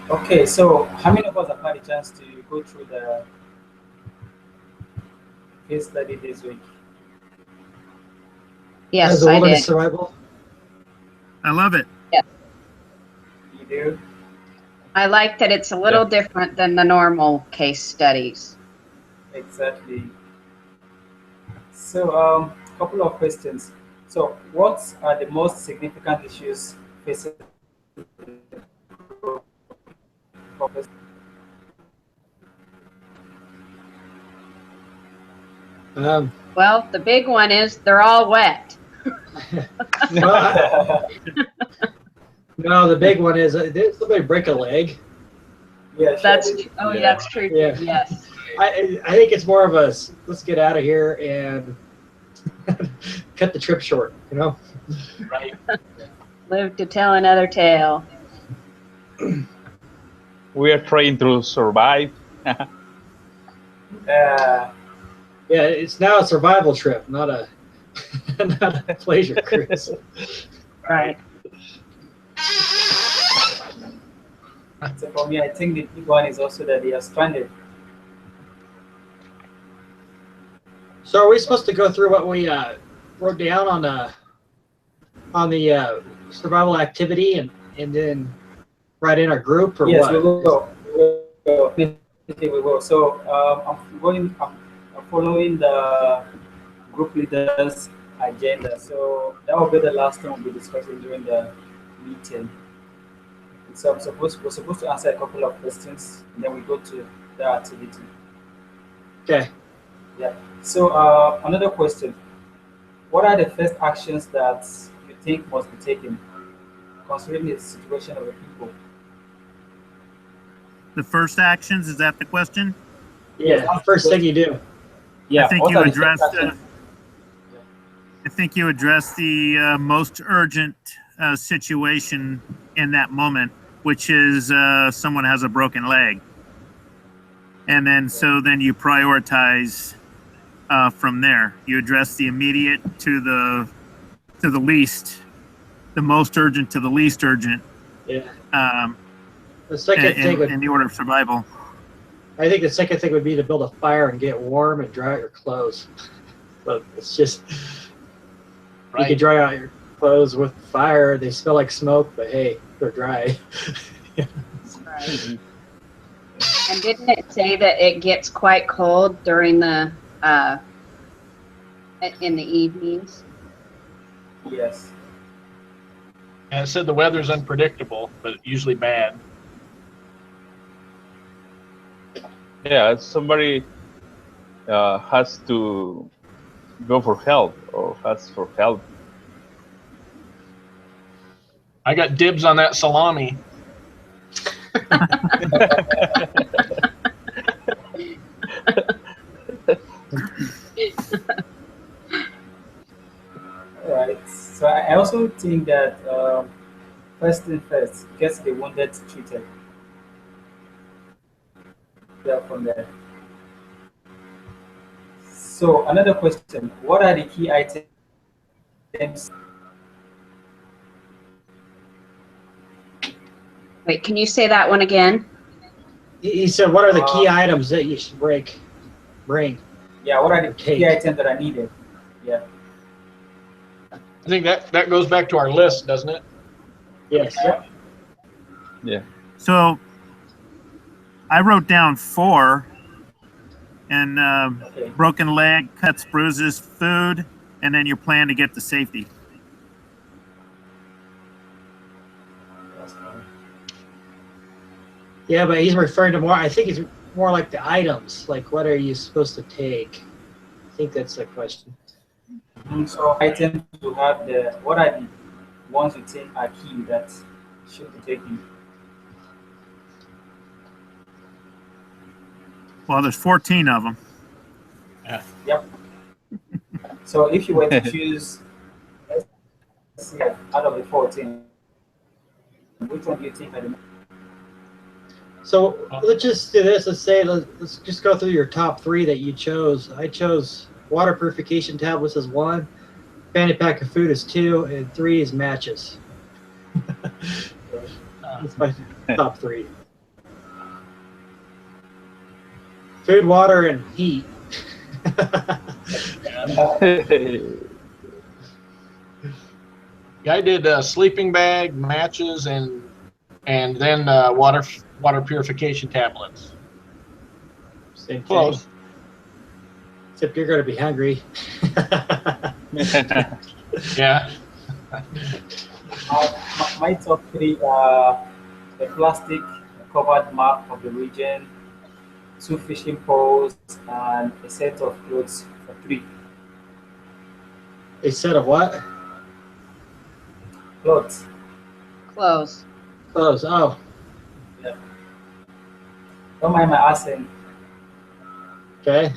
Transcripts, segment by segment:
Okay, so how many of us have had a chance to go through the case study this week? As Yes, the I wilderness did. survival. I love it. Yeah. You do? I like that it's a little different than the normal case studies. Exactly. So, couple of questions. So, what are the most significant issues facing professors? Um, Well, the big one is they're all wet. well, no, the big one is did somebody break a leg? Yeah, That's surely. oh, Yeah. that's true. Yeah. Yes. I think it's more of a let's get out of here and cut the trip short. You know. Right. Live to tell another tale. We are trying to survive. Yeah, it's now a survival trip, not a not a pleasure cruise. Right. So for me, I think the big one is also that they are stranded. So are we supposed to go through what we wrote down on the survival activity and then write in our group or Yes, what? we will. We will. Definitely we will. So I'm going. I'm following the group leaders' agenda. So that will be the last thing we'll be discussing during the meeting. So we're supposed to answer a couple of questions, and then we go to the activity. Okay. Yeah. So another question: what are the first actions that you think must be taken, considering the situation of the people? The first actions, is that the question? Yeah, Yes, first thing you do. Yeah. I think what you are the first addressed. actions? I think you addressed the most urgent situation in that moment, which is someone has a broken leg, and then then you prioritize from there. You address the immediate to the least, the most urgent to the least urgent. Yeah. Um, The second thing would in the order of survival. I think the second thing would be to build a fire and get warm and dry out your clothes. But it's just you can Right. dry out your clothes with fire. They smell like smoke, but hey, they're dry. Right. And didn't it say that it gets quite cold during the in the evenings? Yes. And it said the weather's unpredictable, but usually bad. Yeah, somebody has to go for help or has for help. I got dibs on that salami. All right. So I also think that first thing first, gets the wounded treated. Yeah, from there. So another question: what are the key items? Wait, can you say that one again? He said, "What are the key items that you should bring?" Yeah, what are the Take. key items that are needed? Yeah. I think that goes back to our list, doesn't it? Yes. Yeah. Yeah. So I wrote down 4, and Okay. broken leg, cuts, bruises, food, and then your plan to get to safety. That's fine. Yeah, but he's referring to more. I think it's more like the items. Like, what are you supposed to take? I think that's the question. So items to have the what are the ones you think are key that should be taken? Well, there's 14 of them. Yep. So if you were to choose, let's see, out of the 14, which one do you think are the So let's just do this. Let's just go through your top 3 that you chose. I chose water purification tablets as 1, fanny pack of food is 2, and 3 is matches. That's my top 3. Food, water, and heat. Yeah, I did sleeping bag, matches, and then water purification tablets. Same thing. Close. Except you're going to be hungry. Yeah. My top three are a plastic covered map of the region, 2 fishing poles, and a set of clothes for 3. A set of what? Clothes. Close. Clothes. Oh, Yeah. Don't mind my accent. okay.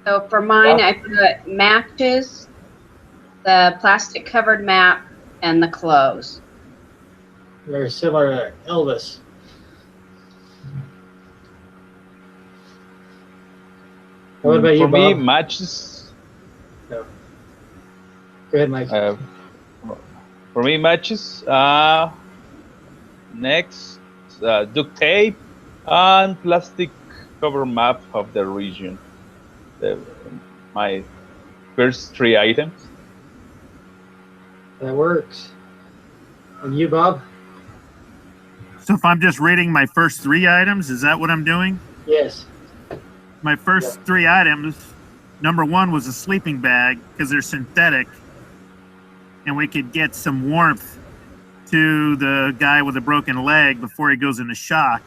So for mine, I put matches, the plastic covered map, and the clothes. Very similar to Elvis. What about you, For me, Bob? matches. Go ahead, Mike. For me, matches. Next, duct tape and plastic cover map of the region. My first 3 items. That works. And you, Bob? So if I'm just reading my first 3 items, is that what I'm doing? Yes. My first 3 items, number 1 was a sleeping bag because they're synthetic, and we could get some warmth to the guy with a broken leg before he goes into shock.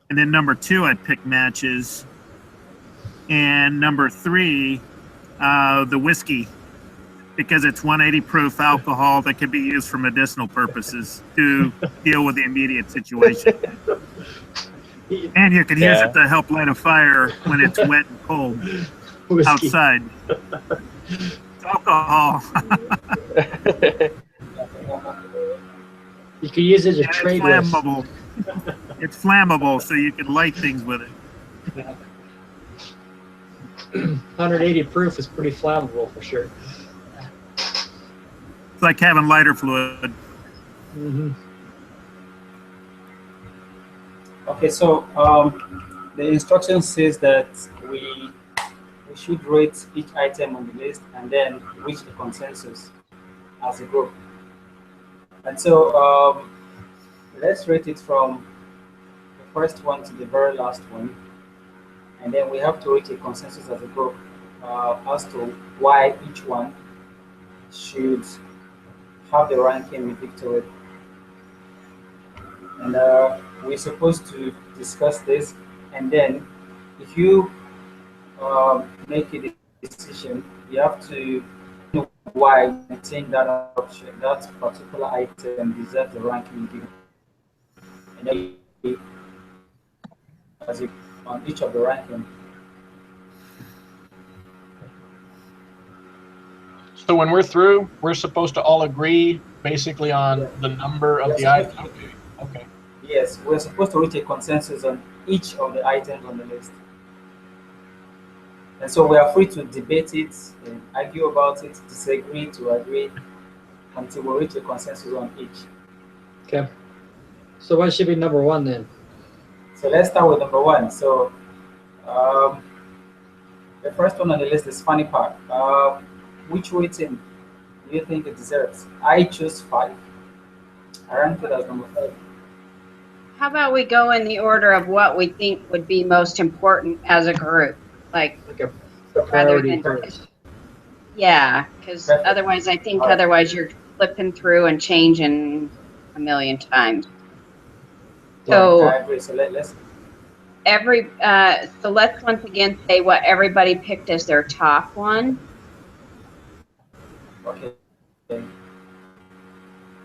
And then number 2, I'd pick matches. And number 3, the whiskey, because it's 180 proof alcohol that can be used for medicinal purposes to deal with the immediate situation. And you can use it to help light a fire when it's wet and cold Whiskey. outside. It's alcohol. You could use it to And it's trade with. flammable. It's flammable, so you can light things with it. 180 proof is pretty flammable for sure. It's like having lighter fluid. Mm-hmm. Okay, so the instruction says that we should rate each item on the list and then reach a consensus as a group. And so let's rate it from the first one to the very last one, and then we have to reach a consensus as a group as to why each one should have the ranking we picked to it. And we're supposed to discuss this, and then if you make a decision, you have to know why you think that option, that particular item deserves the ranking given. And then you, as you, on each of the ranking. So when we're through, we're supposed to all agree basically on the number of the items. Okay. Okay. Yes, we're supposed to reach a consensus on each of the items on the list. And so we are free to debate it, and argue about it, disagree, to agree, until we reach a consensus on each. Okay. So what should be number 1 then? So let's start with number 1. So the first one on the list is Funny Park. Which rating do you think it deserves? I choose 5. I ranked it as number 5. How about we go in the order of what we think would be most important as a group? Like, Like a rather priority than first. yeah, because otherwise, I think otherwise you're flipping through and changing a million times. So I agree. So let's so let's once again say what everybody picked as their top one. okay.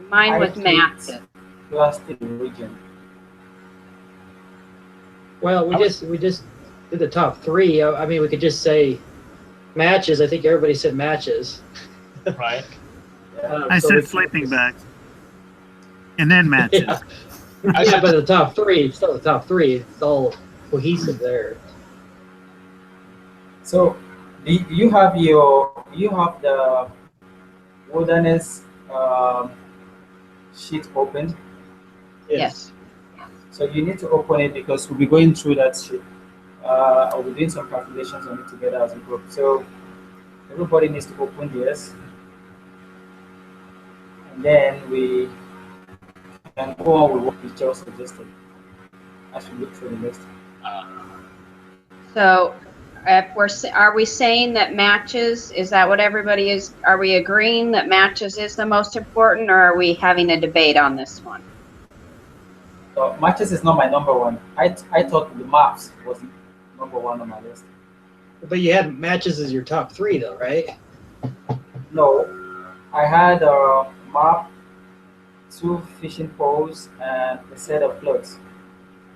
Mine was I matches. picked Plastic region. Well, we just did the top 3. I mean, we could just say matches. I think everybody said matches. Right. I so said we- sleeping bags. And then matches. Yeah, I yeah, said but the top 3, still the top 3. It's all cohesive there. So you have the wilderness sheet open. Yes. So you need to open it because we'll be going through that shit. I'll be doing some calculations on it together as a group. So everybody needs to open theirs, and then we can go on with what we just suggested as we look through the list. So if are we saying that matches, is that what everybody is, are we agreeing that matches is the most important, or are we having a debate on this one? So matches is not my number one. I thought the maps was number one on my list. But you had matches as your top 3, though, right? No, I had a map, 2 fishing poles, and a set of floats.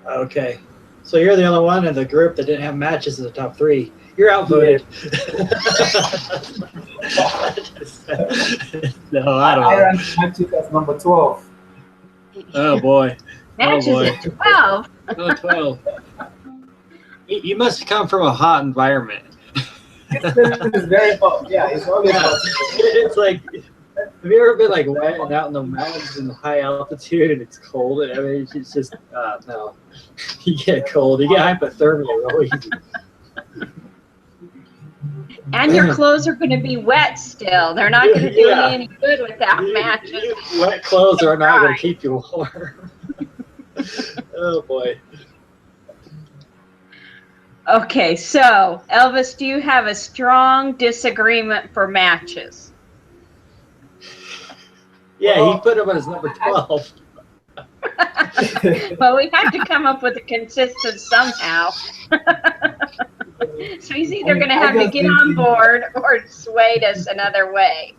Okay. So you're the only one in the group that didn't have matches in the top 3. You're outvoted. No, I don't I know. ranked matches as number 12. Oh, boy. Matches boy. at 12. Oh, 12. You must come from a hot environment. This place is very hot. Yeah, it's always Yeah. hot. It's like, have you ever been like wet and out in the mountains in high altitude and it's cold? And I mean, it's just, no. You get cold. You get hypothermia real easy. And your clothes are going to be wet still. They're not going to do Yeah. you any good without matches. Wet clothes are not going Right. to keep you warm. Oh, boy. Okay, so Elvis, do you have a strong disagreement for matches? Yeah, he put him as number 12. Well, we have to come up with a consensus somehow. So he's either going to have to get on board or sway us another way.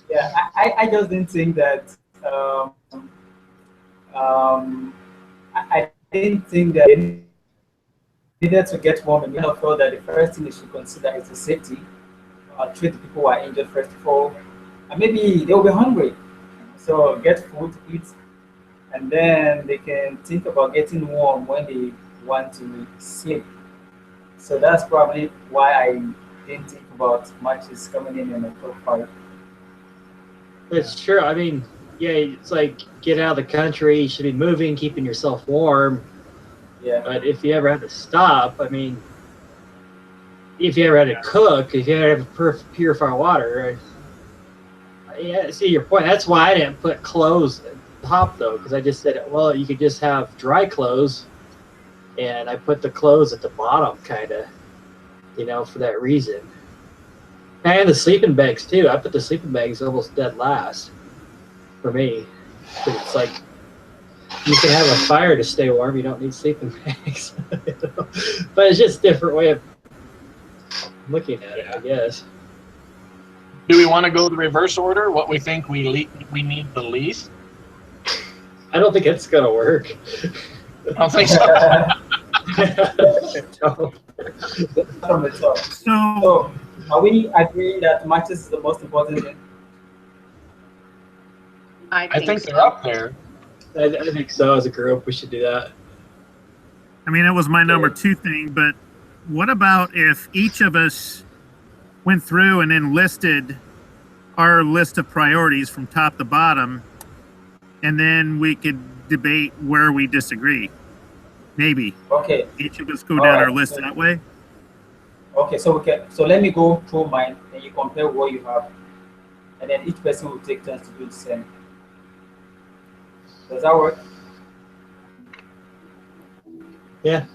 Yeah, I just didn't think that. I didn't think that they needed to get warm, and I felt that the first thing they should consider is the safety. Treat the people who are injured first of all, and maybe they'll be hungry, so get food to eat, and then they can think about getting warm when they want to sleep. So that's probably why I didn't think about matches coming in the top 5. It's true. I mean, yeah, it's like get out of the country. You should be moving, keeping yourself warm. Yeah. But if you ever had to stop, I mean, if you ever had to cook, if you ever had to purify water, yeah, I see your point. That's why I didn't put clothes at the top, though, because I just said, well, you could just have dry clothes, and I put the clothes at the bottom, kind of, for that reason. And the sleeping bags, too. I put the sleeping bags almost dead last for me. But it's like, you can have a fire to stay warm. You don't need sleeping bags. But it's just a different way of looking at it, I guess. Do we want to go the reverse order? What we think we need the least? I don't think it's going to work. I don't think so. From the top. So, are we agreeing that matches is the most important thing? I think so. they're up there. I think so. As a group, we should do that. I mean, it was my number 2 thing, but what about if each of us went through and then listed our list of priorities from top to bottom, and then we could debate where we disagree? Maybe Okay. each of us go down our Alright, list so- that way. Okay, so let me go through mine and you compare what you have. And then each person will take turns to do the same. Does that work? Yeah.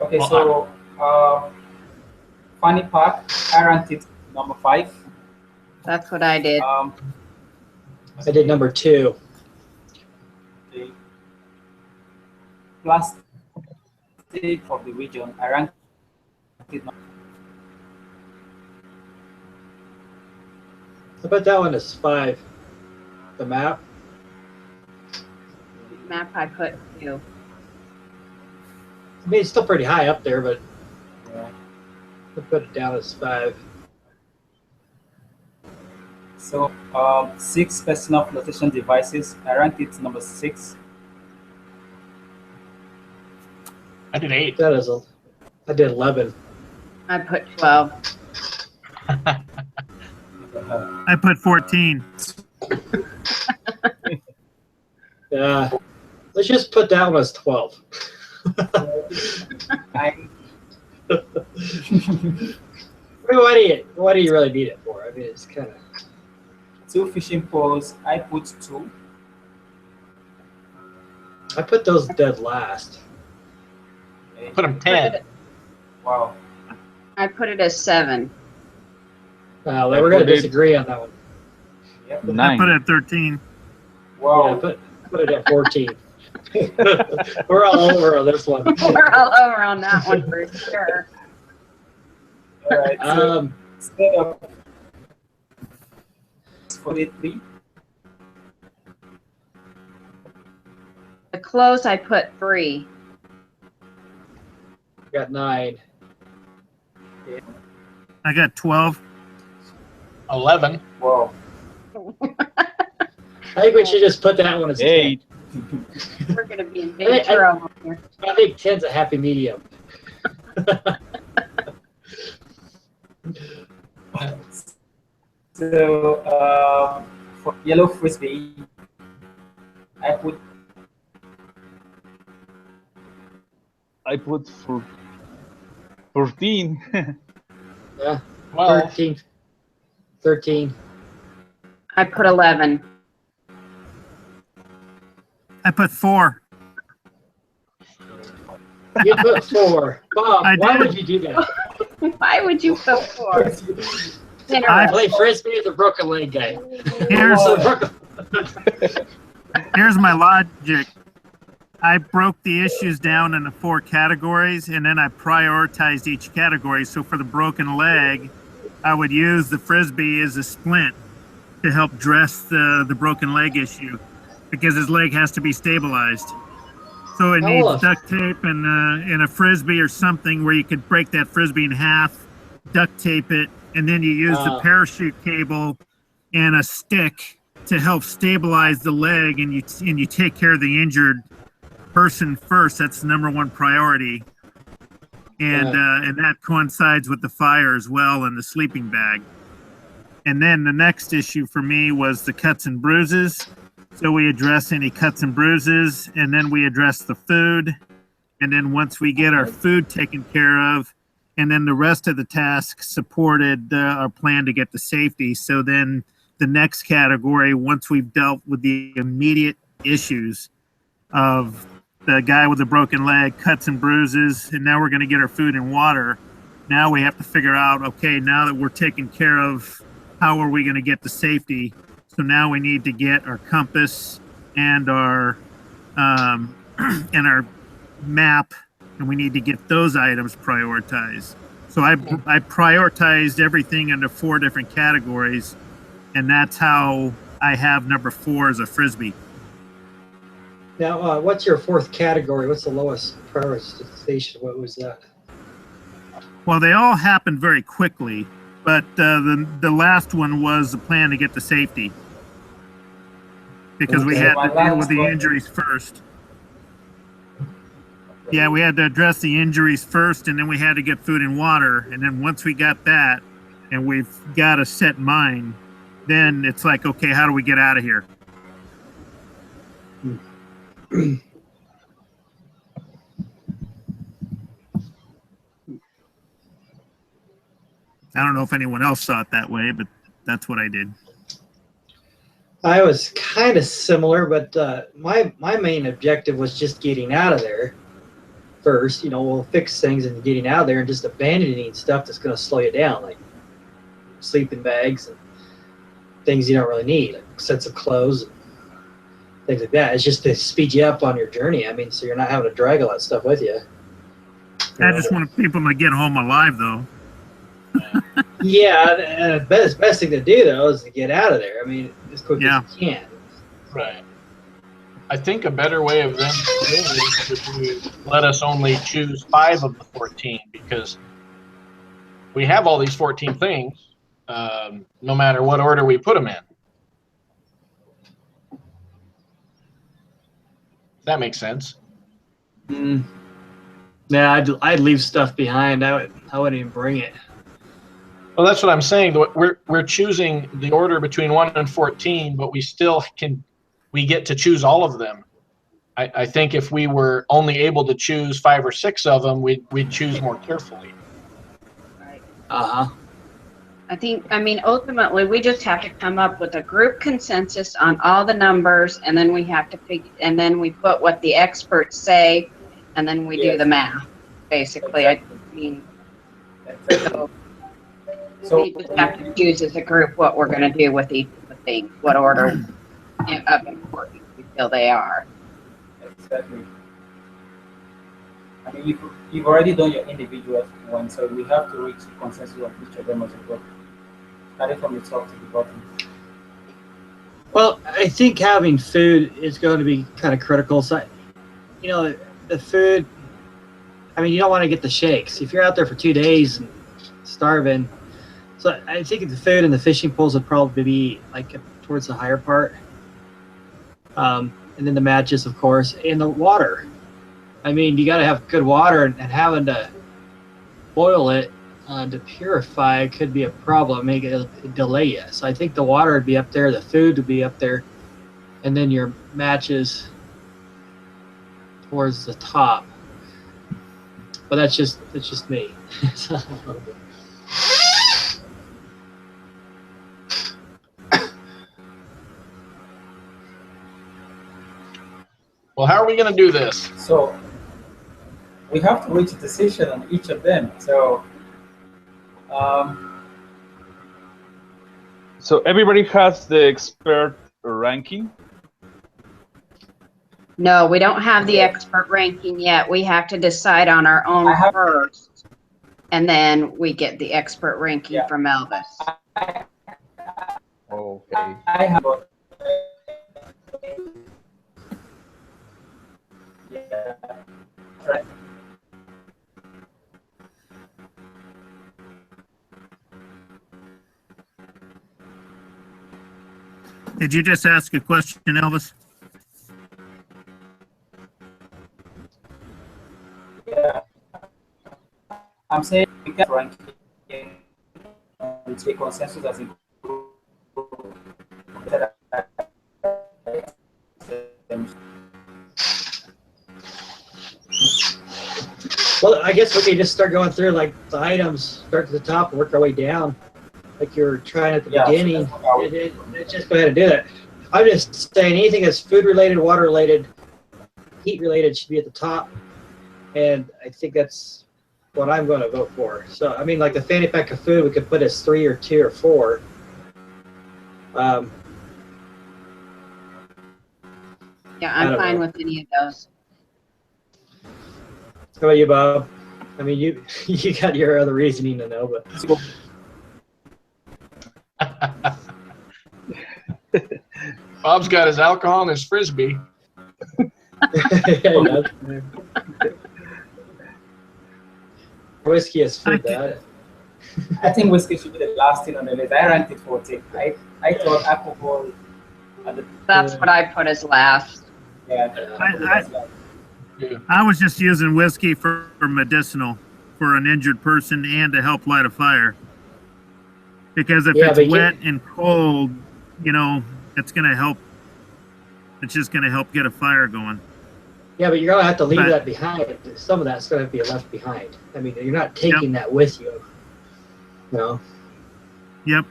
Okay, Well, so Fanny Park, I ranked it number 5. That's what I did. I did number 2. Okay. Plastic of the region, I ranked it. I bet that one is 5. The map. Map I put 2. I mean, it's still pretty high up there, but Yeah. I put it down as 5. So 6 personal flotation devices, I ranked it number 6. I did 8. That is I did 11. I put 12. I put 14. Let's just put that one as 12. I'm What do you really need it for? I mean, it's kind of. 2 fishing poles. I put 2. I put those dead last. Put them 10. Wow. I put it as 7. We're going to disagree on that one. Yep. I put 9. it at 13. Wow. Yeah, put it at 14. We're all over on this one. We're all over on that one for sure. All right. So instead of 43. The close, I put 3. Got 9. I got 12. 11. Wow. I think we should just put that one as 10. 8. We're going to be in big trouble here. I think 10's a happy medium. So for yellow frisbee, I put 14. Yeah, Well, 13. I put 11. I put 4. You put 4. Bob, I why did. would you do that? Why would you put 4? I play frisbee as a broken leg guy. Here's So, here's my logic. I broke the issues down into 4 categories, and then I prioritized each category. So for the broken leg, I would use the frisbee as a splint to help dress the broken leg issue, because his leg has to be stabilized. So it needs duct tape and a frisbee or something where you could break that frisbee in half, duct tape it, and then you use the parachute cable and a stick to help stabilize the leg, and you take care of the injured person first. That's the number 1 priority, and that coincides with the fire as well and the sleeping bag. And then the next issue for me was the cuts and bruises. So we address any cuts and bruises, and then we address the food. And then once we get our food taken care of, and then the rest of the tasks supported our plan to get to safety. So then the next category, once we've dealt with the immediate issues of the guy with a broken leg, cuts and bruises, and now we're going to get our food and water. Now we have to figure out, okay, now that we're taken care of, how are we going to get to safety? So now we need to get our compass and our map, and we need to get those items prioritized. So I prioritized everything into 4 different categories, and that's how I have number 4 as a frisbee. now, what's your 4th category? What's the lowest prioritization? What was that? Well, they all happened very quickly, but the last one was the plan to get to safety, because we had to deal with the injuries first. Yeah, we had to address the injuries first, and then we had to get food and water. And then once we got that, and we've got a set mind, then it's like, okay, how do we get out of here? I don't know if anyone else saw it that way, but that's what I did. I was kind of similar, but my main objective was just getting out of there first. You know, we'll fix things and getting out of there, and just abandoning stuff that's going to slow you down, like sleeping bags and things you don't really need, like sets of clothes and things like that. It's just to speed you up on your journey. I mean, so you're not having to drag all that stuff with you. I just want people to get home alive, though. Yeah, and the best thing to do, though, is to get out of there. I mean, as quick as you can. right. I think a better way of them doing this would be let us only choose 5 of the 14, because we have all these 14 things, no matter what order we put them in. That makes sense. Yeah, I'd leave stuff behind. I wouldn't even bring it. Well, that's what I'm saying. We're choosing the order between 1 and 14, but we still can we get to choose all of them. I think if we were only able to choose 5 or 6 of them, we'd choose more carefully. Right. Uh-huh. I mean, ultimately, we just have to come up with a group consensus on all the numbers, and then we have to and then we put what the experts say, and then we do Yes. the math, basically. I mean, so So we just have to choose as a group what we're going to do with each of the things, what order of importance we feel they are. exactly. I mean, you've already done your individual one, so we have to reach consensus on each of them as a group, starting from the top to the bottom. Well, I think having food is going to be kind of critical. So, you know, the food, I mean, you don't want to get the shakes. If you're out there for 2 days and starving, so I think the food and the fishing poles would probably be like towards the higher part. And then the matches, of course, and the water. I mean, you got to have good water, and having to boil it to purify could be a problem, make it delay you. So I think the water would be up there, the food would be up there, and then your matches towards the top. But that's just me. Well, how are we going to do this? So we have to reach a decision on each of them. So So everybody has the expert ranking. No, we don't have the expert ranking yet. We have to decide on our own I have- first, and then we get the expert ranking Yeah. from Elvis. Okay. I have. Yeah. Right. Did you just ask a question, Elvis? Yeah. I'm saying we can rank it, we take consensus as a group. Well, I guess we could just start going through like the items, start at the top, and work our way down, like you were trying at the Yeah, so beginning. that's what I would- Just go ahead and do that. I'm just saying anything that's food related, water related, heat related should be at the top, and I think that's what I'm going to vote for. So I mean, like the fanny pack of food, we could put as 3 or 2 or 4. Yeah, I I'm don't fine know. with any of those. How about you, Bob? I mean, you you got your other reasoning to know, but Bob's got his alcohol and his frisbee. yeah, whiskey is food. That I think whiskey should be the last thing on the list. I ranked it 14. I thought alcohol at the That's what I put as last. I was just using whiskey for medicinal for an injured person and to help light a fire. Because if Yeah, but it's wet and cold, you know, it's going to help. It's just going to help get a fire going. Yeah, but you're gonna have to leave But- that behind. Some of that's gonna be left behind. I mean, you're not taking that with you. No. Yep.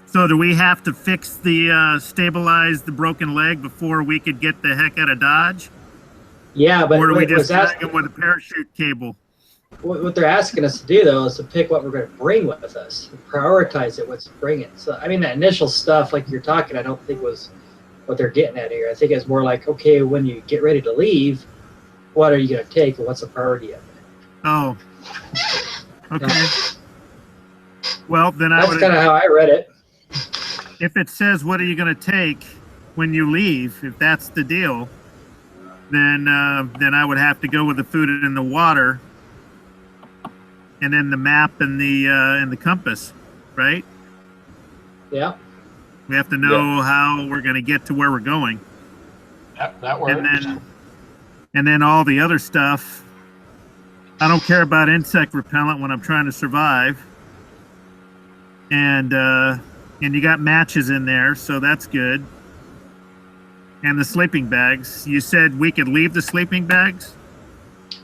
So do we have to fix the stabilize the broken leg before we could get the heck out of Dodge? Yeah, but Or do we what, just drag ask, it with a parachute cable? what they're asking us to do though is to pick what we're gonna bring with us, prioritize it. What's bringing. So I mean, that initial stuff like you're talking, I don't think was what they're getting at here. I think it's more like, okay, when you get ready to leave, what are you gonna take and what's the priority of it? Oh. Okay. Well, then I That's would. kind of how I read it. If it says what are you going to take when you leave, if that's the deal, then I would have to go with the food and the water, and then the map and the compass, right? Yeah. We have to know how we're going to get to where we're going, That works. and then all the other stuff. I don't care about insect repellent when I'm trying to survive, and you got matches in there, so that's good. And the sleeping bags. You said we could leave the sleeping bags?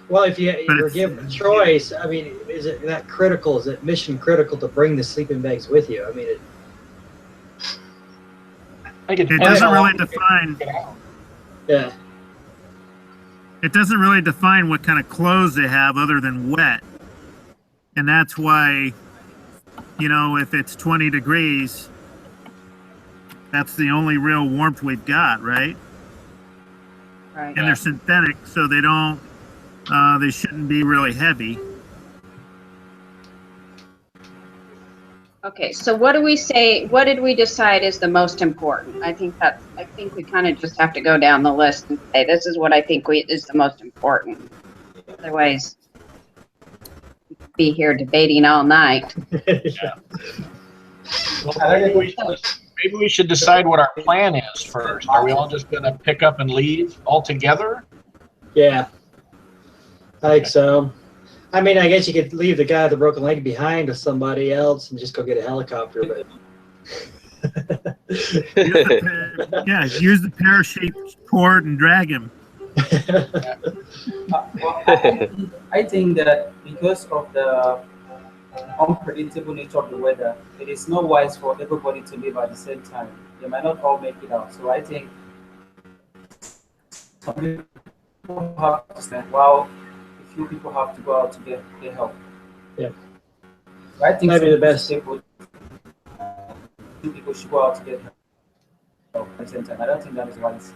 Well, if you But were it's- given a choice, I mean, is it that critical? Is it mission critical to bring the sleeping bags with you? I mean, I think It depends doesn't how really long you define. get out. yeah. It doesn't really define what kind of clothes they have other than wet. And that's why, you know, if it's 20 degrees, that's the only real warmth we've got, right? Right. And they're synthetic, so they don't, they shouldn't be really heavy. Okay, so what do we say, what did we decide is the most important? I think we kind of just have to go down the list and say, this is what I think is the most important. Otherwise, we could be here debating all night. Well, maybe we should decide what our plan is first. Are we all just going to pick up and leave altogether? Yeah, I think so. I mean, I guess you could leave the guy with the broken leg behind with somebody else and just go get a helicopter. But Yeah, use the parachute cord and drag him. Well, I think that because of the unpredictable nature of the weather, it is not wise for everybody to live at the same time. They might not all make it out. So I think some people have to stand while a few people have to go out to get help. Yeah. So I think Might be the best. Few people should go out to get help at the same time. I don't think that is wise.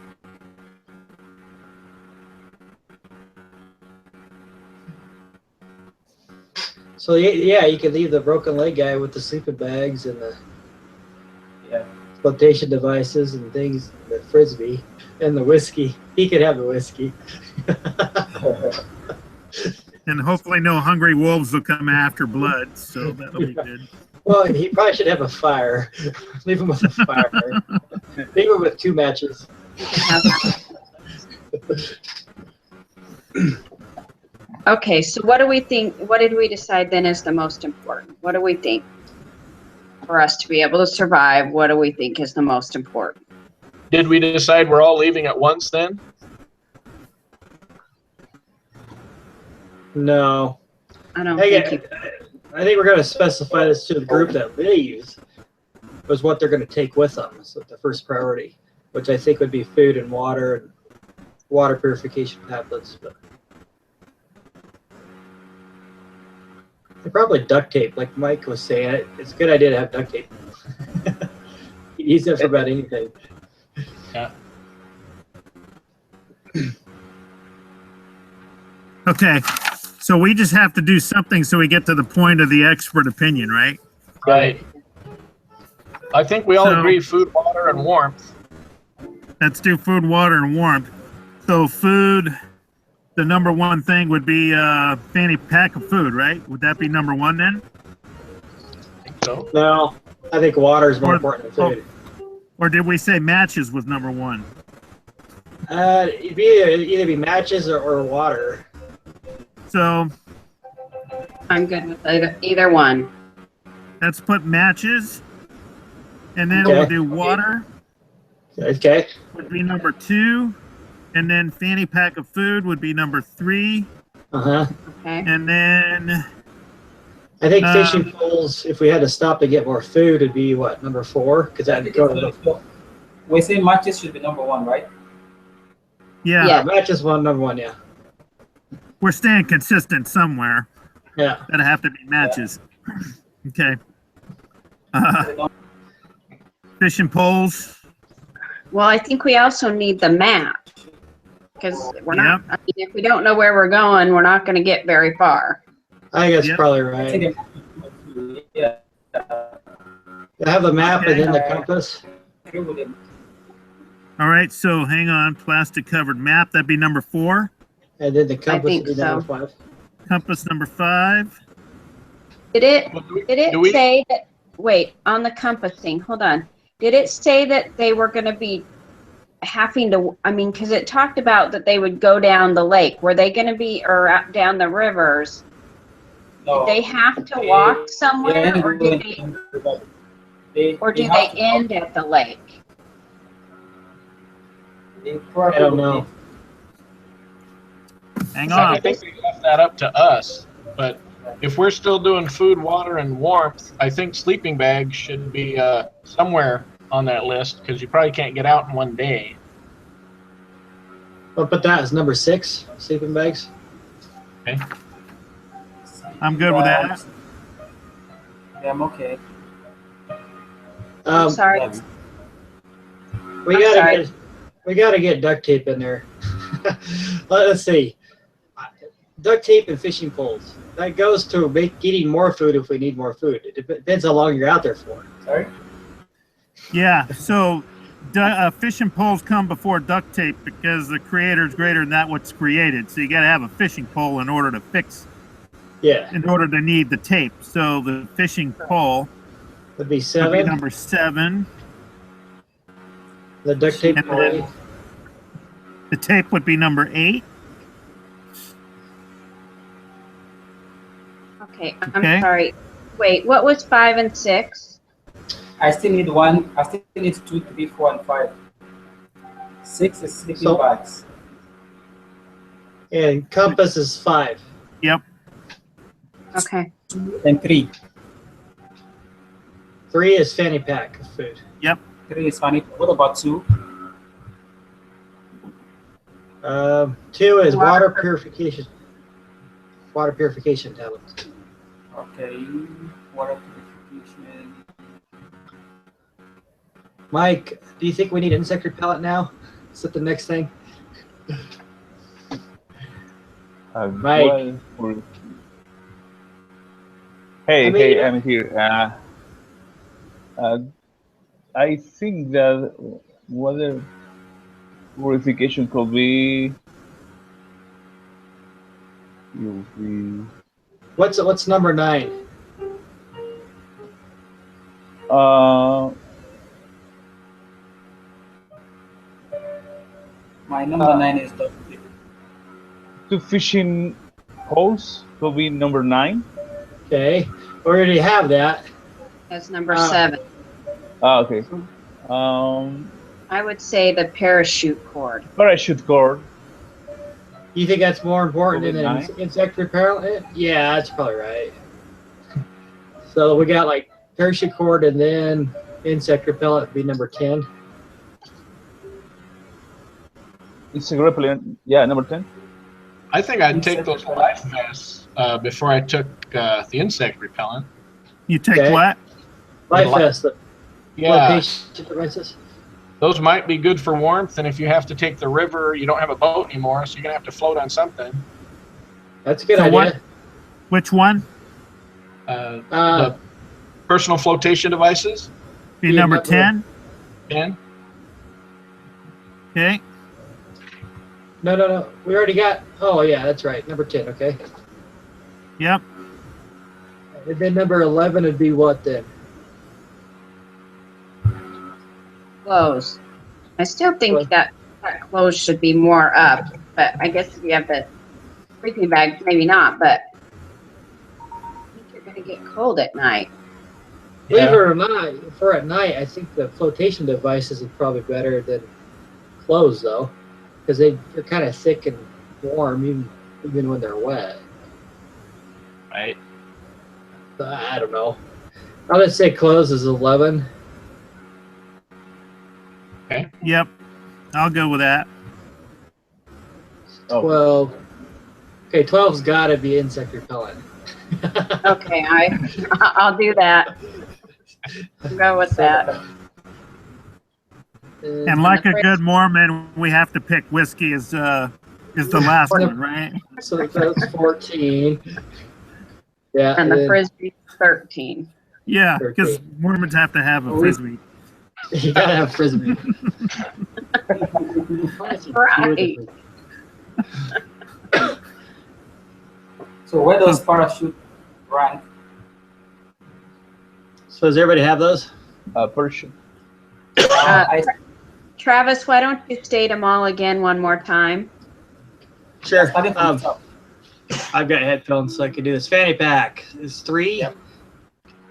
so yeah, you could leave the broken leg guy with the sleeping bags and the Yeah. flotation devices and things, the frisbee and the whiskey. He could have the whiskey. And hopefully no hungry wolves will come after blood, so that'll be good. Well, he probably should have a fire. Leave him with a fire. Leave him with 2 matches. Okay, so what do we think, what did we decide then is the most important? What do we think? For us to be able to survive, what do we think is the most important? Did we decide we're all leaving at once then? No. I don't I think you, think we're going to specify this to the group that leaves was what they're going to take with them. So the first priority, which I think would be food and water and water purification tablets. But and probably duct tape, like Mike was saying. It's a good idea to have duct tape. You use it for about anything. Yeah. Okay, so we just have to do something so we get to the point of the expert opinion, right? Right. I think we all So- agree food, water, and warmth. Let's do food, water, and warmth. So food, the number one thing would be a fanny pack of food, right? Would that be number one then? I think so. No, I think water is more Or- important than food. Or did we say matches was number one? It'd be either be matches or water. So I'm good with either one. let's put matches. And then Okay. we'll do water Okay. would be number 2. And then fanny pack of food would be number 3. Uh-huh. Okay. And then I think fishing poles, if we had to stop to get more food, would be what, number 4? Because that'd go to the We say matches should be number 1, right? yeah, Yeah. matches number 1, yeah. we're staying consistent somewhere. Yeah. That'd have to be matches. Okay. Fishing poles. Well, I think we also need the map. Because we're not, I mean, if we don't know where we're going, we're not going to get very far. I think that's Yep. probably I right. think yeah. Have the map and then the Okay. compass. Agree with him. All right, so hang on. Plastic covered map. That'd be number 4. And then the compass think would be number so. 5. Compass number 5. Did it Well, Did it do we- say that, wait, on the compass thing, hold on. Did it say that they were going to be having to, I mean, because it talked about that they would go down the lake. Were they going to be, or out down the rivers? No. Did they have to walk somewhere, or do they they end have to- at the lake? They I probably don't would know. need- Hang I on. think we left that up to us, but if we're still doing food, water, and warmth, I think sleeping bags should be somewhere on that list because you probably can't get out in one day. I'll put that as number 6, sleeping bags. I'm good with that. Yeah, I'm okay. I'm sorry. That's- We I'm sorry. we gotta get duct tape in there. Let's see. Duct tape and fishing poles. That goes to eating more food if we need more food. It depends how long you're out there for. Sorry? Yeah, so fishing poles come before duct tape because the creator is greater than that what's created. So you got to have a fishing pole in order to Yeah, in order to need the tape. So the fishing pole would be would be 7. number 7. The duct tape And pole. then- The tape would be number 8. Okay, Okay. I'm sorry. Wait, what was 5 and 6? I still need 1. I still need 2, 3, 4, and 5. 6 is sleeping So- bags. And compass is 5. Yep. Okay. 2 and 3. 3 is fanny pack of food. 3 is funny. What about 2? 2 is Water water purification. Water purification tablets. Okay. Water purification. Mike, do you think we need insect repellent now? Is that the next thing? Mike. Well, hey, I mean, hey, I'm here. I think that water purification could be. What's number 9? Uh, My number 9 is duct tape. 2 fishing poles could be number 9. Okay, we already have that. That's number Ah. 7. Ah, okay. I would say the parachute cord. Parachute cord. You think that's more important than Probably an insect repellent? Yeah, that's probably right. So we got like parachute cord and then insect repellent would be number 10. Insect repellent. Yeah, number 10. I think I'd take those life vests before I took the insect repellent. You take Okay. what? Life Li- vest, the Yeah, flotation devices. those might be good for warmth, and if you have to take the river, you don't have a boat anymore, so you're gonna have to float on something. That's a good So idea. what- Which one? Uh, Uh, the personal flotation devices, Be Yeah, number not 10. 10. Okay. no. We already got. Oh yeah, that's right. Number 10. Okay. Yep. And then number 11 would be what then? Clothes. I still think that clothes should be more up, but I guess if you have the sleeping bags, maybe not, but I think you're going to get cold at night. Believe it or not, for at night, I think the flotation devices are probably better than clothes though, because they're kind of thick and warm even when they're wet. Right. I don't know. I would say clothes is 11. Yep. I'll go with that. Oh. 12. Okay, 12's got to be insect repellent. Okay, I'll do that. I'll go with that. And like a good Mormon, we have to pick whiskey as the last one, right? So that's 14. Yeah. And the then frisbee 13. Yeah, because 13. Mormons have to have a frisbee. You gotta have frisbee. Right. So where does parachute rank? So does everybody have those? Parachute. I Travis, why don't you state them all again one more time? Sure. started from the top. I've got headphones, so I can do this. Fanny pack is 3. Yep.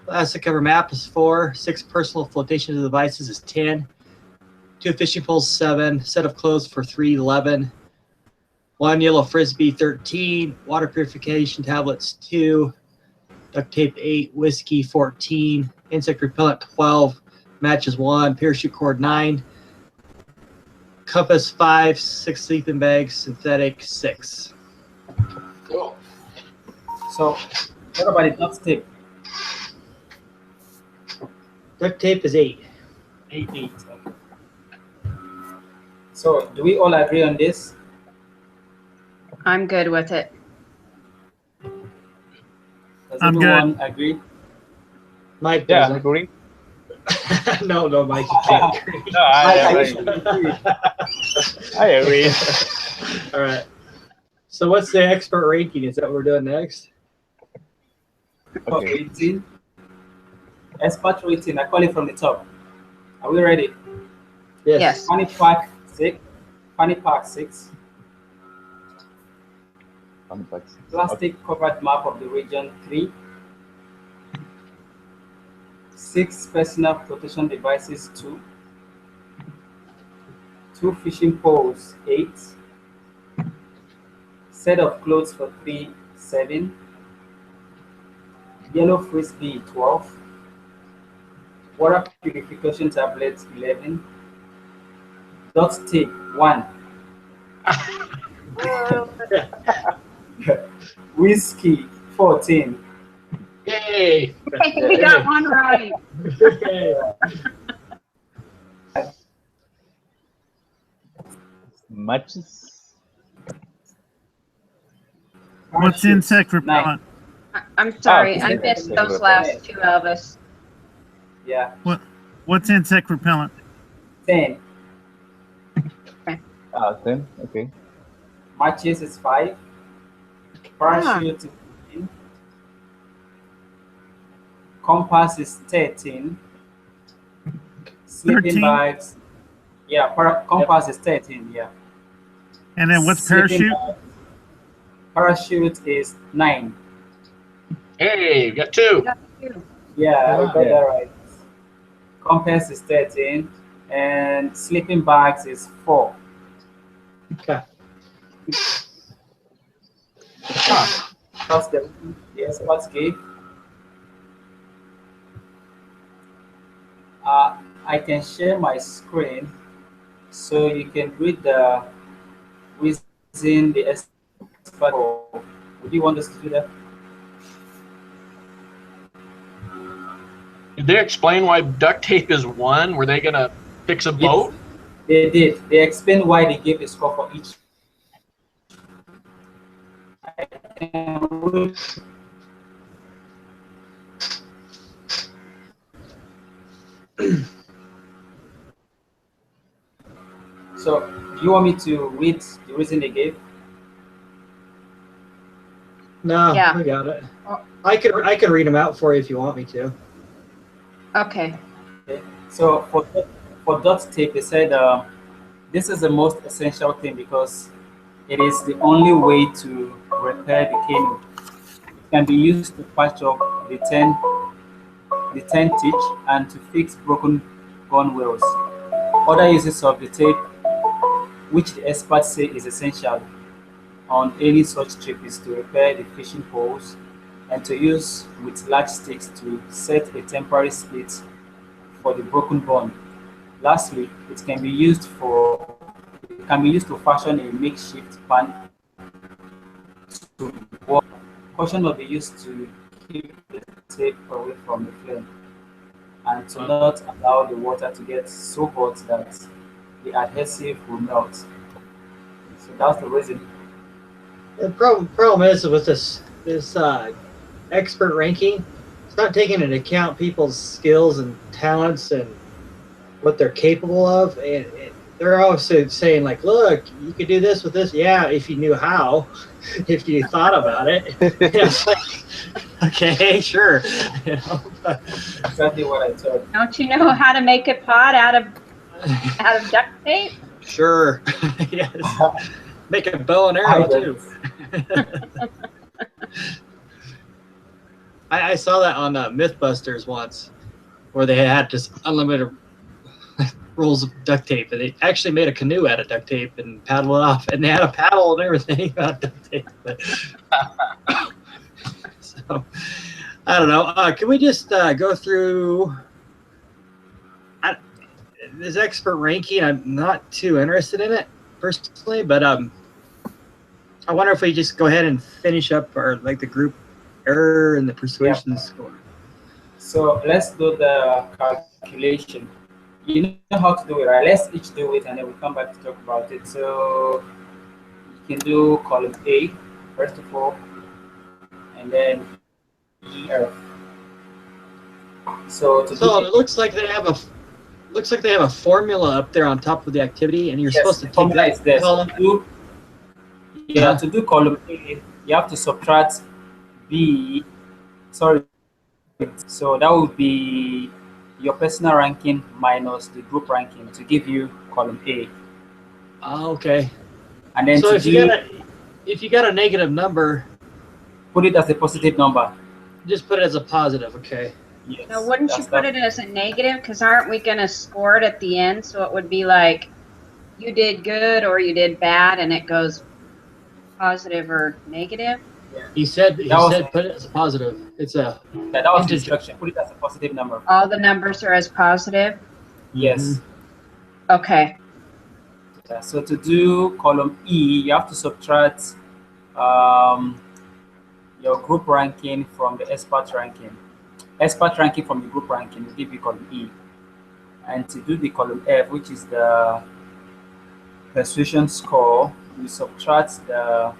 Plastic cover map is 4. 6 personal flotation devices is 10. 2 fishing poles 7, set of clothes for 3 11, 1 yellow frisbee 13, water purification tablets 2, duct tape 8, whiskey 14, insect repellent 12, matches 1, parachute cord 9, compass 5, 6 sleeping bags, synthetic 6. Cool. So, what about the duct tape? Duct tape is 8. 8. Okay. So, do we all agree on this? I'm good with it. Does I'm everyone agree? Mike Yeah, doesn't. agree. no, Mike, you can't agree. No, I agree. All right. So what's the expert ranking? Is that what we're doing next? Top Okay. 18. Expert rating, I call it from the top. Are we ready? Yes. Fanny Pack 6. Fanny Pack 6. Plastic covered map of the region 3. 6 personal protection devices 2. 2 fishing poles 8. Set of clothes for 3 7. Yellow frisbee 12. Water purification tablets 11. Duct tape 1. Whiskey 14. Yay! We got one right. Matches. What's insect repellent? I'm sorry, Oh, I okay. missed those last 2 of us. Yeah, What's insect repellent? 10. 10. Okay. Matches is 5. Parachute is 15. Compass is 13. Sleeping 13? bags. Yeah, compass is 13. Yeah. And then what's Sleeping parachute? bags- Parachute is 9. Hey, we got 2. Yeah, we got Yeah. that right. Compass is 13. And sleeping bags is 4. Okay. That's the experts gave. I can share my screen so you can read the reason the expert. Would you want us to do that? Did they explain why duct tape is 1? Were they gonna fix a boat? Yes, they did. They explained why they gave a score for each. So, do you want me to read the reason they gave? No, Yeah. I got it. I can read them out for you if you want me to. Okay. Okay. So for duct tape, they said this is the most essential thing because it is the only way to repair the canoe. It can be used to patch up the tent teeth and to fix broken gunwales. Other uses of the tape, which the experts say is essential on any such trip, is to repair the fishing poles and to use with large sticks to set a temporary split for the broken bond. Lastly, it can be used to fashion a makeshift pan to warm. Caution will be used to keep the tape away from the flame and to not allow the water to get so hot that the adhesive will melt. So that's the reason. The problem is with this expert ranking, it's not taking into account people's skills and talents and what they're capable of, and they're also saying like, look, you could do this with this. Yeah, if you knew how, if you thought about it. It's like, okay, sure. You know, but- Exactly what I thought. Don't you know how to make a pot out of duct tape? Sure. Yes. Make a bow and arrow too. I saw that on MythBusters once, where they had just unlimited rolls of duct tape, and they actually made a canoe out of duct tape and paddled it off, and they had a paddle and everything out of duct tape. But, so I don't know. Can we just go through this expert ranking? I'm not too interested in it personally, but I wonder if we just go ahead and finish up our like the group error and the persuasion score. So let's do the calculation. You know how to do it, right? Let's each do it and then we'll come back to talk about it. So you can do column A first of all, and then EF. So it looks like they have a formula up there on top of the activity, and you're supposed to take that column. To do column A, you have to subtract B. Sorry. So that would be your personal ranking minus the group ranking to give you column A. Okay. And then so if you got a negative number, put it as a positive number. Just put it as a positive. Okay. Yes. Now, wouldn't you put it as a negative? Because aren't we going to score it at the end? So it would be like you did good or you did bad, and it goes positive or negative. He said put it as a positive. It's a that was the instruction. Put it as a positive number. All the numbers are as positive? Yes. Mm-hmm. Okay. Yeah, so to do column E, you have to subtract your group ranking from the expert ranking. Expert ranking from the group ranking will give you column E. And to do the column F, which is the persuasion score, you subtract the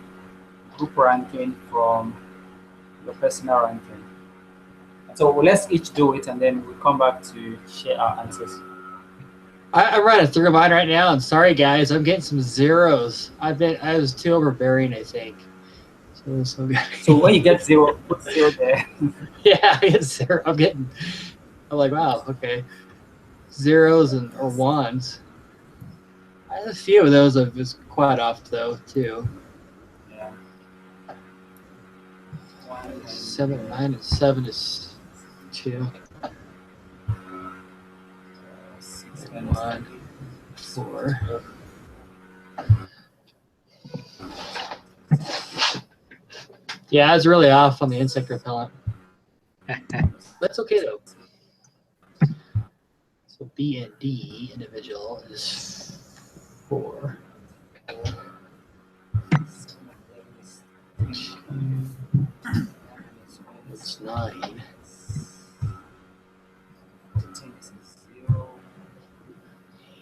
group ranking from your personal ranking. So let's each do it and then we'll come back to share our answers. I'm running through mine right now, and sorry guys, I'm getting some zeros. I was too overbearing, I think. So when you get zero, put zero there. Yeah, I get zero. I'm like, wow, okay. Zeros or ones. I have a few of those I was quite off though too. Yeah. 7, 9, and 7 is 2. 1, 4. Yeah, I was really off on the insect repellent. That's okay though. So B and D individual is 4. It's 9.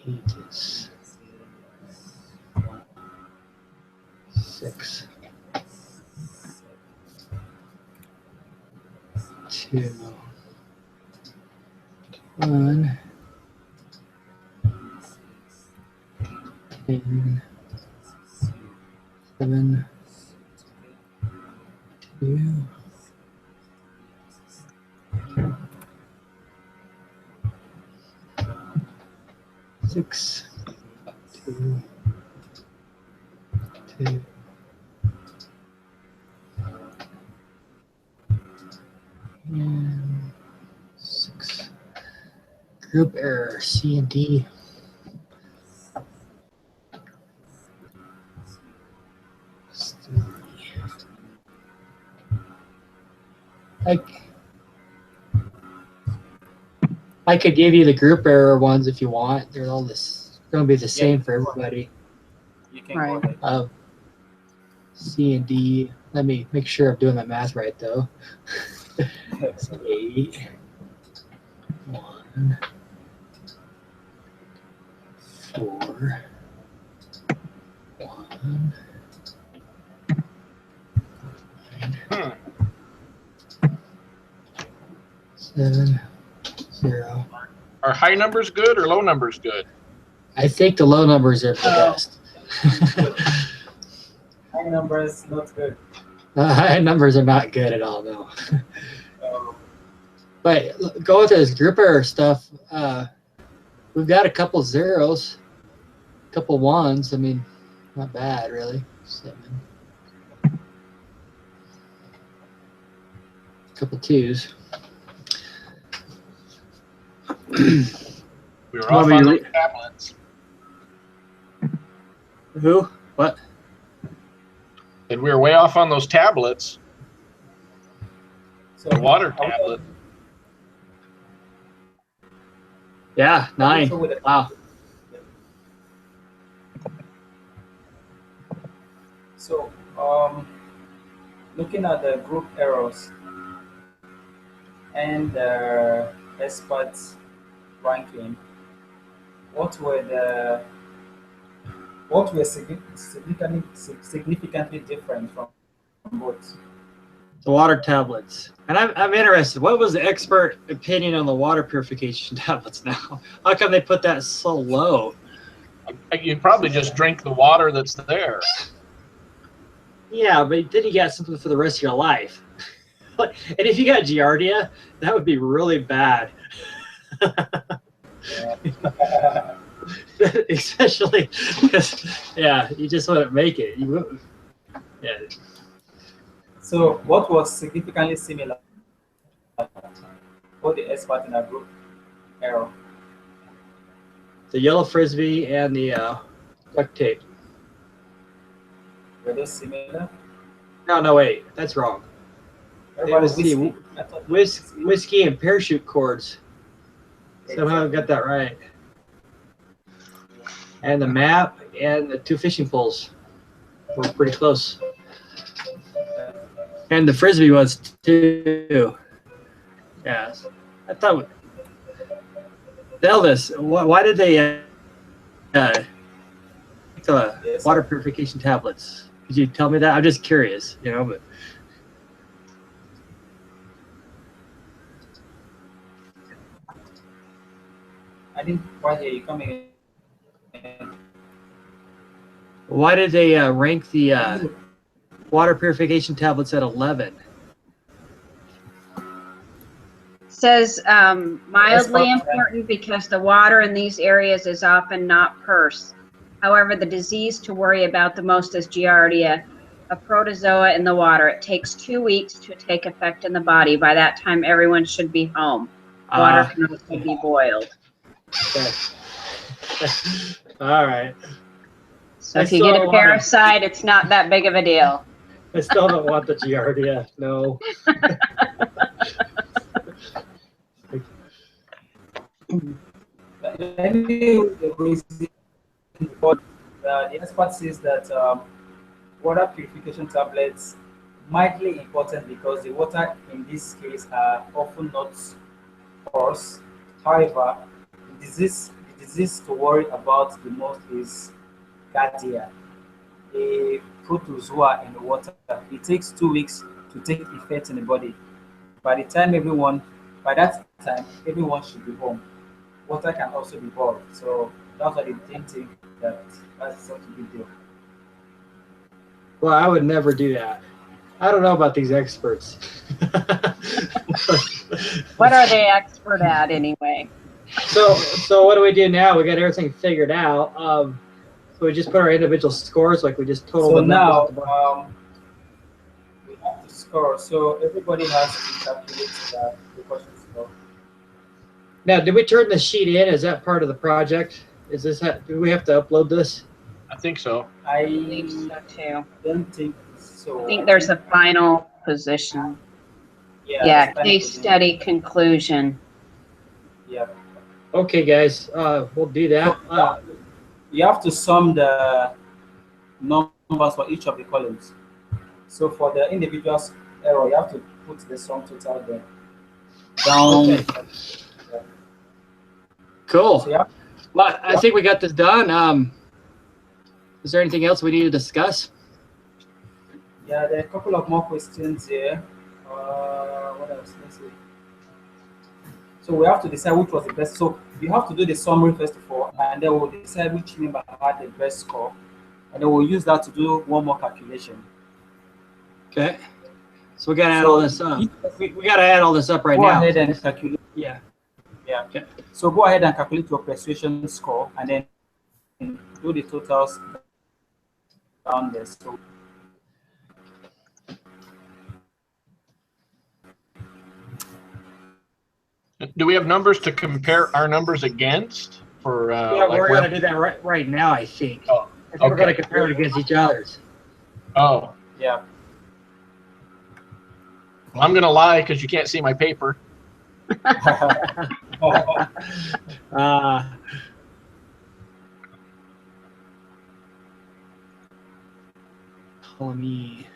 8 is 6. 2. 1. 10. 7. 2. 6. 2. 2. And 6. Group error, C and D. I could give you the group error ones if you want. They're all going to be the same for everybody. You can go ahead. C and D. Let me make sure I'm doing my math right though. 8. 1. 4. 1. 9. 7. 0. Are high numbers good or low numbers good? I think the low numbers are the best. High numbers, not good. High numbers are not good at all, no. But go with this group error stuff. We've got a couple zeros, a couple ones. I mean, not bad, really. 7. A couple 2s. We were Well, off we on re- those tablets. Who? What? And we were way off on those tablets, So the water are we- tablet. Yeah, 9. so with the- Wow. So, looking at the group errors and the experts ranking, what were significantly different from both? The water tablets. And I'm interested. What was the expert opinion on the water purification tablets now? How come they put that so low? You'd probably just drink the water that's there. Yeah, but then you got something for the rest of your life. And if you got Giardia, that would be really bad. Especially because, yeah, you just wouldn't make it. Yeah. So, what was significantly similar for the expert in a group error? The yellow frisbee and the duct tape. Were those similar? No, wait, that's wrong. Everybody was the whiskey. I thought it was Whiskey and parachute cords. Somehow I got that right. And the map and the 2 fishing poles were pretty close. And the frisbee was too. Yeah, I thought. Elvis, why did they the Yes. water purification tablets? Could you tell me that? I'm just curious, but. I didn't quite hear you coming in. Why did they rank the water purification tablets at 11? Says mildly Yes, important because the water in these areas is often not purse. However, the disease to worry about the most is Giardia, a protozoa in the water. It takes 2 weeks to take effect in the body. By that time, everyone should be home. Water can also be boiled. Okay. All right. So I if you still get don't a wanna- parasite, it's not that big of a deal. I still don't want the Giardia. No. Let me reason for the expert says that water purification tablets mildly important because the water in this case are often not porous. However, the disease to worry about the most is Giardia, a protozoa in the water. It takes 2 weeks to take effect in the body. By that time, everyone should be home. Water can also be boiled, so that's why they didn't think that that's such a big deal. Well, I would never do that. I don't know about these experts. What are they expert at anyway? So what do we do now? We got everything figured out. So we just put our individual scores, like we just totaled So the now numbers at the bottom. we have to score. So everybody has to calculate the question score. Now, did we turn the sheet in? Is that part of the project? Do we have to upload this? I think so. I believe so too. don't think so. I think there's a final position. Yeah, there's final case position. study conclusion. Yeah. Okay, guys, we'll do that. You have to sum the numbers for each of the columns. So for the individual error, you have to put the sum total there. Down. Okay. Cool. So yeah, Well, I think we got this done. Is there anything else we need to discuss? there are a couple of more questions here. What else? Let's see. So we have to decide which was the best. So you have to do the summary first of all, and then we'll decide which member had the best score, and then we'll use that to do one more calculation. Okay. So we got to add all this up. We got to add all this up right Go now. ahead and calculate. Yeah. Yeah. Okay. So go ahead and calculate your persuasion score, and then do the totals down there. So Do we have numbers to compare our numbers against? For Yeah, like we're where- gonna do that right now. I think. Oh, I think we're gonna okay. compare it against each other's. Oh, Yeah. well, I'm gonna lie because you can't see my paper. Ptolemy.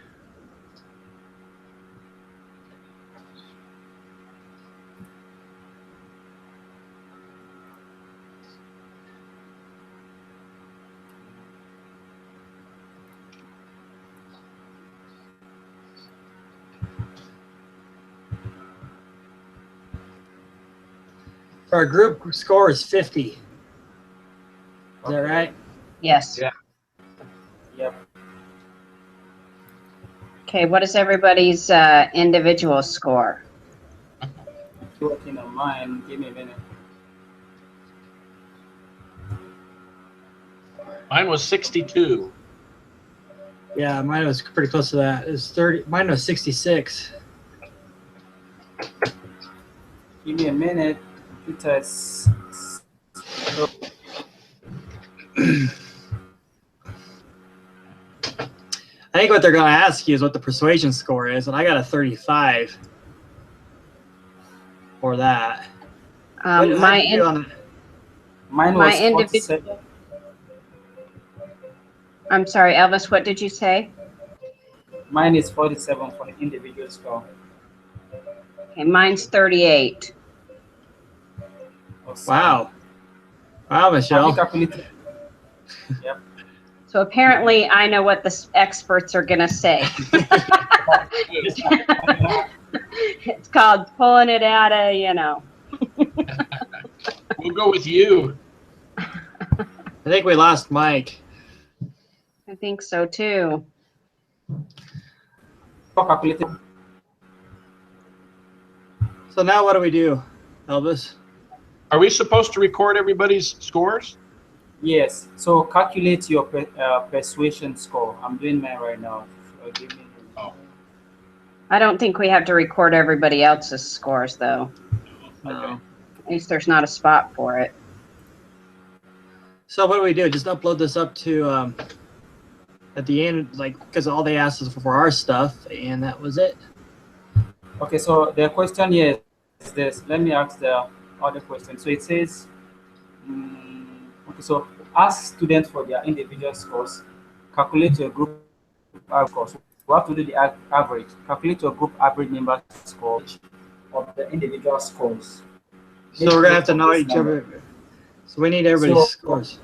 Our group score is 50. Is that right? Yes. Yeah. Yep. Okay, what is everybody's individual score? Working on mine. Give me a minute. Mine was 62. Yeah, mine was pretty close to that. It was 30. Mine was 66. Give me a minute. Because I think what they're going to ask you is what the persuasion score is, and I got a 35 for that. How'd you do on that? mine My was individual- 47. I'm sorry, Elvis, what did you say? Mine is 47 for the individual score. Okay, mine's 38. Awesome. Wow. Wow, Have you Michelle. calculated? Yep. So apparently I know what the experts are going to say. It's called pulling it out of, We'll go with you. I think we lost Mike. I think so too. Calculated. So now what do we do, Elvis? Are we supposed to record everybody's scores? Yes. So calculate your persuasion score. I'm doing mine right now. So give me. Oh. I don't think we have to record everybody else's scores though. No. At least there's not a spot for it. So what do we do? Just upload this up to at the end, like, because all they asked is for our stuff, and that was it. Okay. So the question here is this. Let me ask the other question. So it says, okay. So ask students for their individual scores. Calculate your group average scores. We have to do the average. Calculate your group average member score of the individual scores. So we're gonna have to know each other. So we need everybody's scores.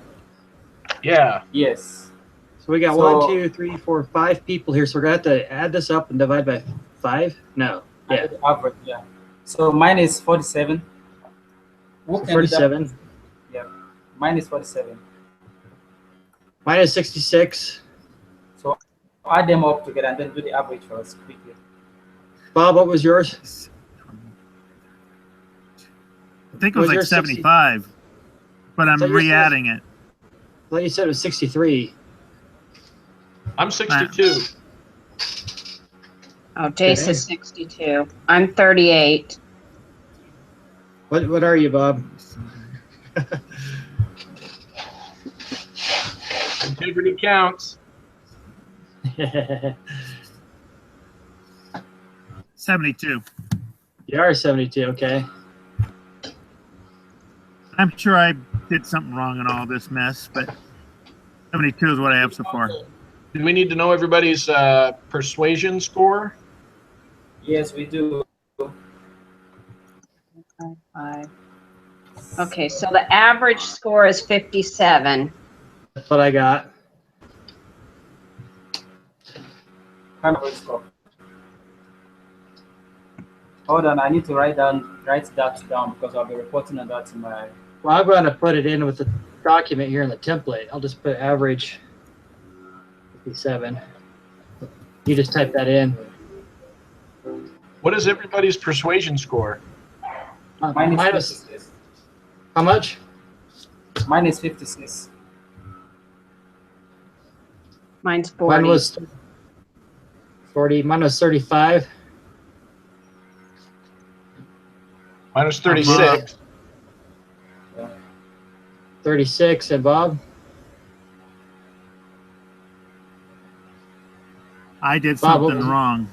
Yeah. Yes. So we got So- 1, 2, 3, 4, 5 people here. So we're gonna have to add this up and divide by 5. No. Yeah. The average. Yeah. So mine is 47. Who So can do that? 47. Yeah. Mine is 47. Mine is 66. So add them up together and then do the average for us quickly. Bob, what was yours? I think it was Was like your 60 75, but I'm So yours was- re-adding it. I thought you said it was 63. I'm 62. Oh, Jace Okay. is 62. I'm 38. What are you, Bob? Integrity counts. 72. You are 72. Okay. I'm sure I did something wrong in all this mess, but 72 is what I have so far. Do we need to know everybody's persuasion score? Yes, we do. 5. Okay, so the average score is 57. That's what I got. Kind of score. Hold on, I need to write that down because I'll be reporting on that in my. Well, I'm going to put it in with the document here in the template. I'll just put average 57. You just type that in. What is everybody's persuasion score? Mine is Mine was, 56. how much? Mine is 56. Mine's 40. Mine was 40. Mine was 35. Minus 36. 36, and Bob? I did Bob, what something was it? wrong.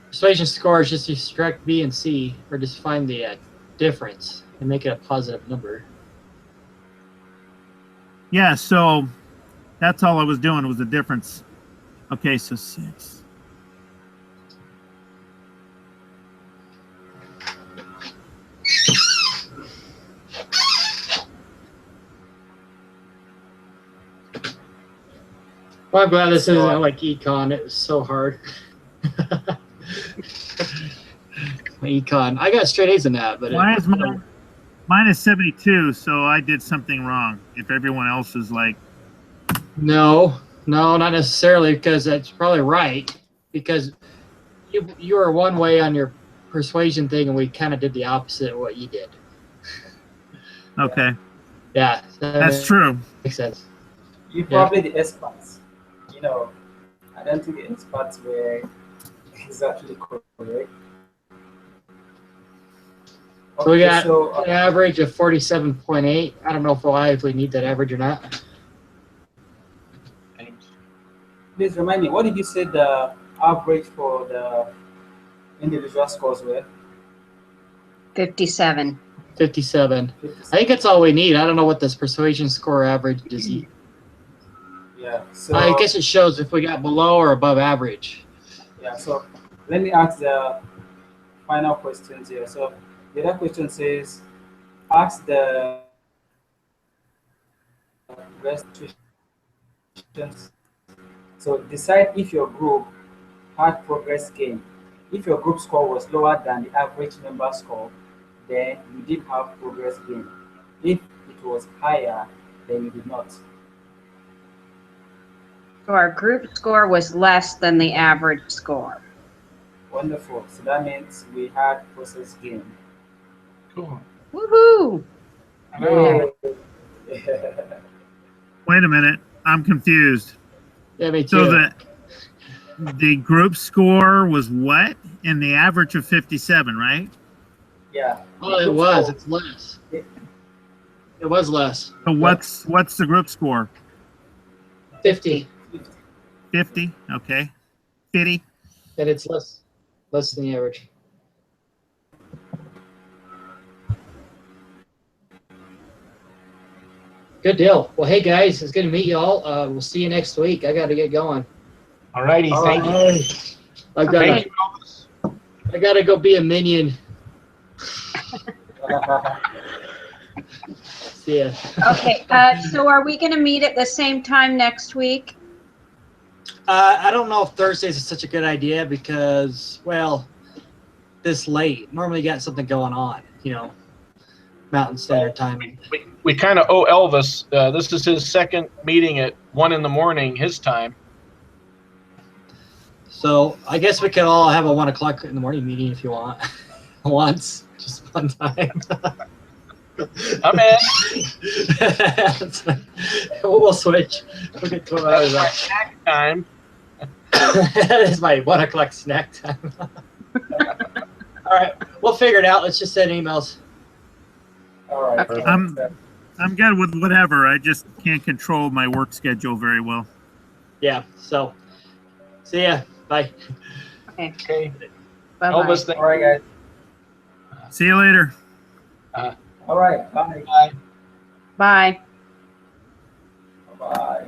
Persuasion score is just you subtract B and C, or just find the difference and make it a positive number. Yeah, so that's all I was doing was the difference. Okay, so 6. Well, I'm glad this isn't like econ. It was so hard. My econ. I got straight A's in that, but Why is mine is 72? So I did something wrong. If everyone else is like, no, not necessarily, because that's probably right. Because you were one way on your persuasion thing, and we kind of did the opposite of what you did. okay, Yeah, that's true. Makes sense. You probably the experts. You know, I don't think the experts were exactly correct. So we got so, an average of 47.8. I don't know if we need that average or not. please remind me, what did you say the average for the individual scores were? 57. 57. I think that's all we need. I don't know what this persuasion score average is. Yeah. So I guess it shows if we got below or above average. yeah. So let me ask the final questions here. So the other question says, ask the restrictions. So decide if your group had progress gain. If your group score was lower than the average member score, then you did have progress gain. If it was higher, then you did not. So our group score was less than the average score. Wonderful. So that means we had process gain. Cool. Woohoo! I know. Wait a minute, I'm confused. Yeah, me too. So the group score was what? And the average of 57, right? Yeah. Oh, it was. It's less. It was less. So what's the group score? 50. 50. Okay. 50. And it's less than the average. Good deal. Well, hey guys, it's good to meet you all. We'll see you next week. I got to get going. All righty. Thank you. I Thank you, Elvis. got to go be a minion. See ya. Okay, so are we going to meet at the same time next week? I don't know if Thursdays is such a good idea because, well, this late. Normally you got something going on, Mountain Standard Time. We kind of owe Elvis. This is his second meeting at 1 a.m. his time. So I guess we could all have a 1 o'clock in the morning meeting if you want. Once, just one time. I'm in. We'll switch. We'll get 12 hours That's my out. snack time. That is my 1 o'clock snack time. All right, we'll figure it out. Let's just send emails. All right. Okay. I'm good with whatever. I just can't control my work schedule very well. Yeah. So, see ya. Bye. Okay, Okay. bye-bye. Elvis, thank All right, guys. See you later. All right. Bye. you. Bye. Bye. Bye.